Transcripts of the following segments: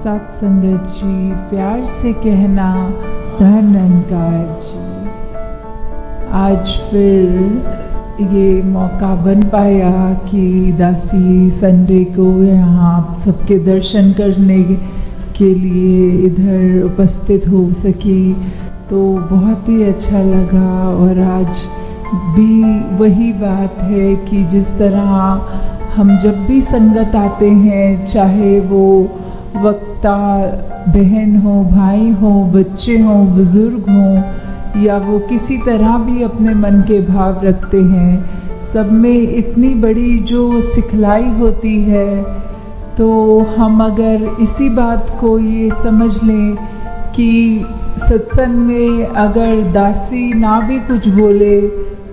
सत्संगत जी, प्यार से कहना धन्यकार जी। आज फिर ये मौका बन पाया कि दासी संडे को यहाँ आप सबके दर्शन करने के लिए इधर उपस्थित हो सकी, तो बहुत ही अच्छा लगा। और आज भी वही बात है कि जिस तरह हम जब भी संगत आते हैं, चाहे वो वक्ता बहन हो, भाई हो, बच्चे हो, बुजुर्ग हो, या वो किसी तरह भी अपने मन के भाव रखते हैं, सब में इतनी बड़ी जो सिखलाई होती है। तो हम अगर इसी बात को ये समझ लें कि सत्संग में अगर दासी ना भी कुछ बोले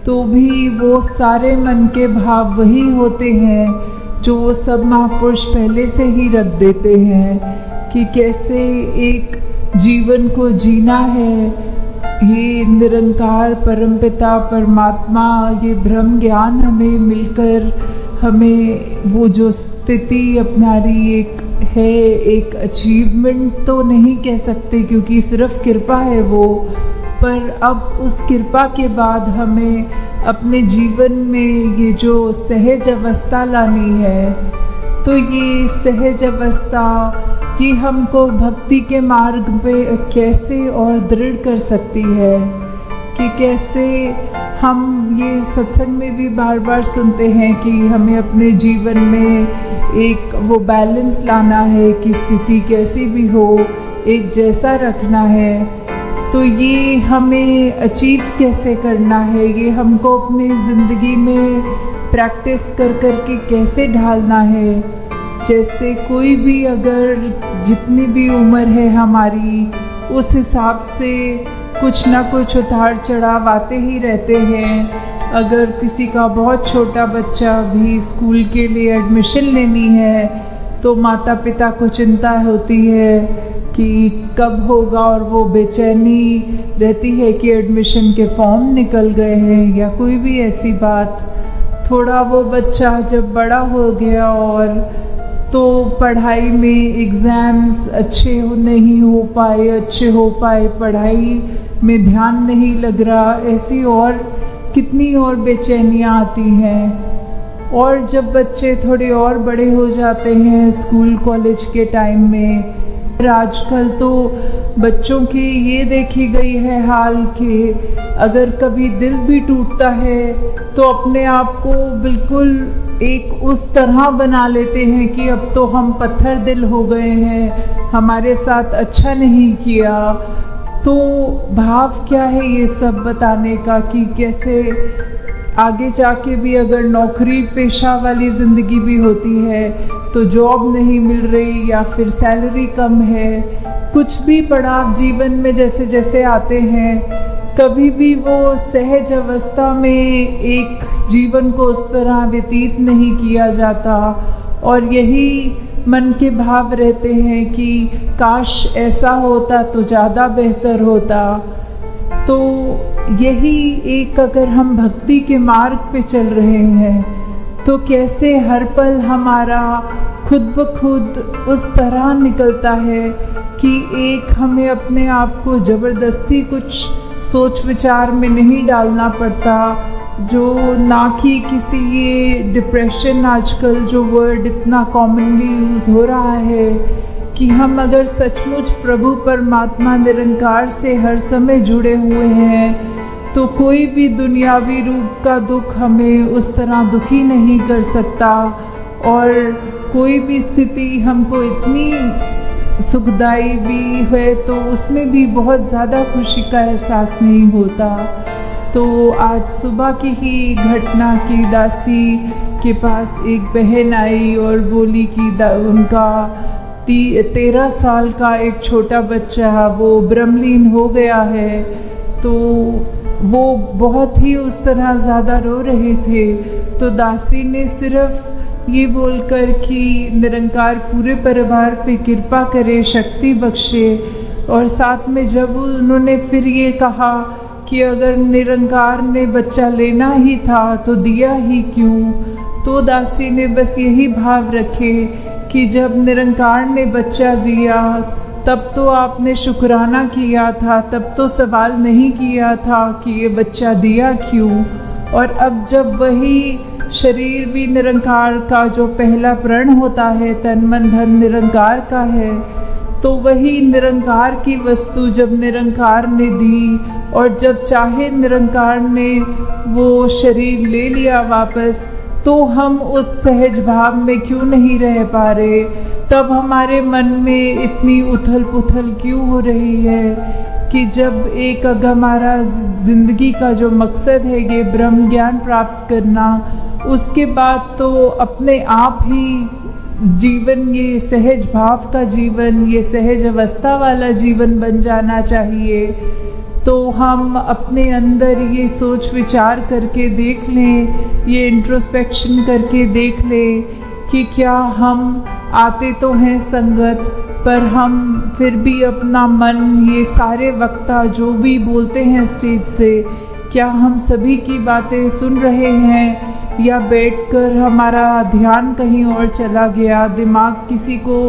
तो भी वो सारे मन के भाव वही होते हैं जो वो सब महापुरुष पहले से ही रख देते हैं कि कैसे एक जीवन को जीना है। ये निरंकार परमपिता परमात्मा, ये ब्रह्म ज्ञान हमें मिलकर हमें वो जो स्थिति अपनारी एक है, एक अचीवमेंट तो नहीं कह सकते क्योंकि सिर्फ कृपा है वो, पर अब उस कृपा के बाद हमें अपने जीवन में ये जो सहज अवस्था लानी है, तो ये सहज अवस्था कि हमको भक्ति के मार्ग पे कैसे और दृढ़ कर सकती है, कि कैसे हम ये सत्संग में भी बार बार सुनते हैं कि हमें अपने जीवन में एक वो बैलेंस लाना है कि स्थिति कैसी भी हो एक जैसा रखना है। तो ये हमें अचीव कैसे करना है, ये हमको अपनी ज़िंदगी में प्रैक्टिस कर कर के कैसे ढालना है। जैसे कोई भी अगर जितनी भी उम्र है हमारी, उस हिसाब से कुछ ना कुछ उतार चढ़ाव आते ही रहते हैं। अगर किसी का बहुत छोटा बच्चा भी स्कूल के लिए एडमिशन लेनी है तो माता पिता को चिंता होती है कि कब होगा, और वो बेचैनी रहती है कि एडमिशन के फॉर्म निकल गए हैं या कोई भी ऐसी बात। थोड़ा वो बच्चा जब बड़ा हो गया और तो पढ़ाई में एग्ज़ाम्स अच्छे नहीं हो पाए, अच्छे हो पाए, पढ़ाई में ध्यान नहीं लग रहा, ऐसी और कितनी और बेचैनियाँ आती हैं। और जब बच्चे थोड़े और बड़े हो जाते हैं स्कूल कॉलेज के टाइम में, आजकल तो बच्चों की ये देखी गई है हाल कि अगर कभी दिल भी टूटता है तो अपने आप को बिल्कुल एक उस तरह बना लेते हैं कि अब तो हम पत्थर दिल हो गए हैं, हमारे साथ अच्छा नहीं किया। तो भाव क्या है ये सब बताने का कि कैसे आगे जाके भी अगर नौकरी पेशा वाली ज़िंदगी भी होती है तो जॉब नहीं मिल रही या फिर सैलरी कम है, कुछ भी पड़ाव जीवन में जैसे जैसे आते हैं, कभी भी वो सहज अवस्था में एक जीवन को उस तरह व्यतीत नहीं किया जाता। और यही मन के भाव रहते हैं कि काश ऐसा होता तो ज़्यादा बेहतर होता। तो यही एक अगर हम भक्ति के मार्ग पे चल रहे हैं तो कैसे हर पल हमारा खुद ब खुद उस तरह निकलता है कि एक हमें अपने आप को ज़बरदस्ती कुछ सोच विचार में नहीं डालना पड़ता, जो ना कि किसी ये डिप्रेशन आजकल जो वर्ड इतना कॉमनली यूज़ हो रहा है कि हम अगर सचमुच प्रभु परमात्मा निरंकार से हर समय जुड़े हुए हैं तो कोई भी दुनियावी रूप का दुख हमें उस तरह दुखी नहीं कर सकता, और कोई भी स्थिति हमको इतनी सुखदाई भी है तो उसमें भी बहुत ज़्यादा खुशी का एहसास नहीं होता। तो आज सुबह की ही घटना की दासी के पास एक बहन आई और बोली कि उनका 13 साल का एक छोटा बच्चा वो ब्रह्मलीन हो गया है। तो वो बहुत ही उस तरह ज़्यादा रो रहे थे, तो दासी ने सिर्फ ये बोलकर कि निरंकार पूरे परिवार पे कृपा करे, शक्ति बख्शे, और साथ में जब उन्होंने फिर ये कहा कि अगर निरंकार ने बच्चा लेना ही था तो दिया ही क्यों, तो दासी ने बस यही भाव रखे कि जब निरंकार ने बच्चा दिया तब तो आपने शुक्राना किया था, तब तो सवाल नहीं किया था कि ये बच्चा दिया क्यों। और अब जब वही शरीर भी निरंकार का जो पहला प्रण होता है, तन मन धन निरंकार का है, तो वही निरंकार की वस्तु जब निरंकार ने दी और जब चाहे निरंकार ने वो शरीर ले लिया वापस, तो हम उस सहज भाव में क्यों नहीं रह पा रहे? तब हमारे मन में इतनी उथल पुथल क्यों हो रही है कि जब एक हमारा जिंदगी का जो मकसद है ये ब्रह्म ज्ञान प्राप्त करना, उसके बाद तो अपने आप ही जीवन ये सहज भाव का जीवन, ये सहज अवस्था वाला जीवन बन जाना चाहिए। तो हम अपने अंदर ये सोच विचार करके देख लें, ये इंट्रोस्पेक्शन करके देख लें कि क्या हम आते तो हैं संगत, पर हम फिर भी अपना मन, ये सारे वक्ता जो भी बोलते हैं स्टेज से, क्या हम सभी की बातें सुन रहे हैं या बैठकर हमारा ध्यान कहीं और चला गया, दिमाग किसी को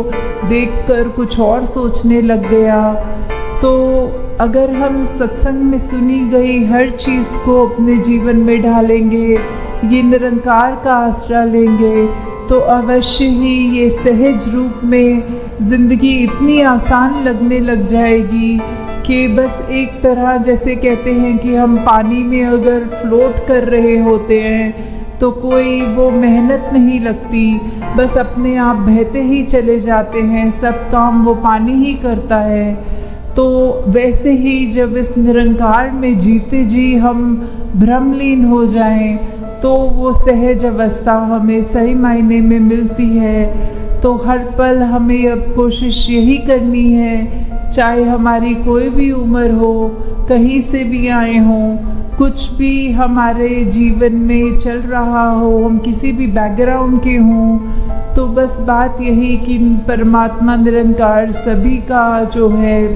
देखकर कुछ और सोचने लग गया। तो अगर हम सत्संग में सुनी गई हर चीज़ को अपने जीवन में ढालेंगे, ये निरंकार का आश्रय लेंगे, तो अवश्य ही ये सहज रूप में ज़िंदगी इतनी आसान लगने लग जाएगी कि बस एक तरह, जैसे कहते हैं कि हम पानी में अगर फ्लोट कर रहे होते हैं तो कोई वो मेहनत नहीं लगती, बस अपने आप बहते ही चले जाते हैं, सब काम वो पानी ही करता है। तो वैसे ही जब इस निरंकार में जीते जी हम भ्रमलीन हो जाएं, तो वो सहज अवस्था हमें सही मायने में मिलती है। तो हर पल हमें अब कोशिश यही करनी है, चाहे हमारी कोई भी उम्र हो, कहीं से भी आए हों, कुछ भी हमारे जीवन में चल रहा हो, हम किसी भी बैकग्राउंड के हों, तो बस बात यही कि परमात्मा निरंकार सभी का जो है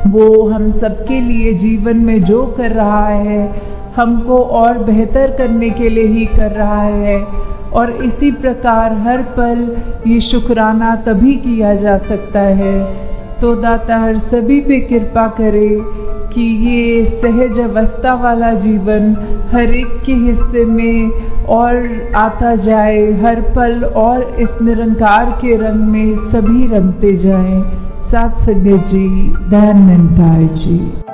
वो हम सबके लिए जीवन में जो कर रहा है, हमको और बेहतर करने के लिए ही कर रहा है। और इसी प्रकार हर पल ये शुक्राना तभी किया जा सकता है। तो दाता हर सभी पे कृपा करे कि ये सहज अवस्था वाला जीवन हर एक के हिस्से में और आता जाए, हर पल और इस निरंकार के रंग में सभी रंगते जाएं। साथ संगत जी, धन निरंकार जी।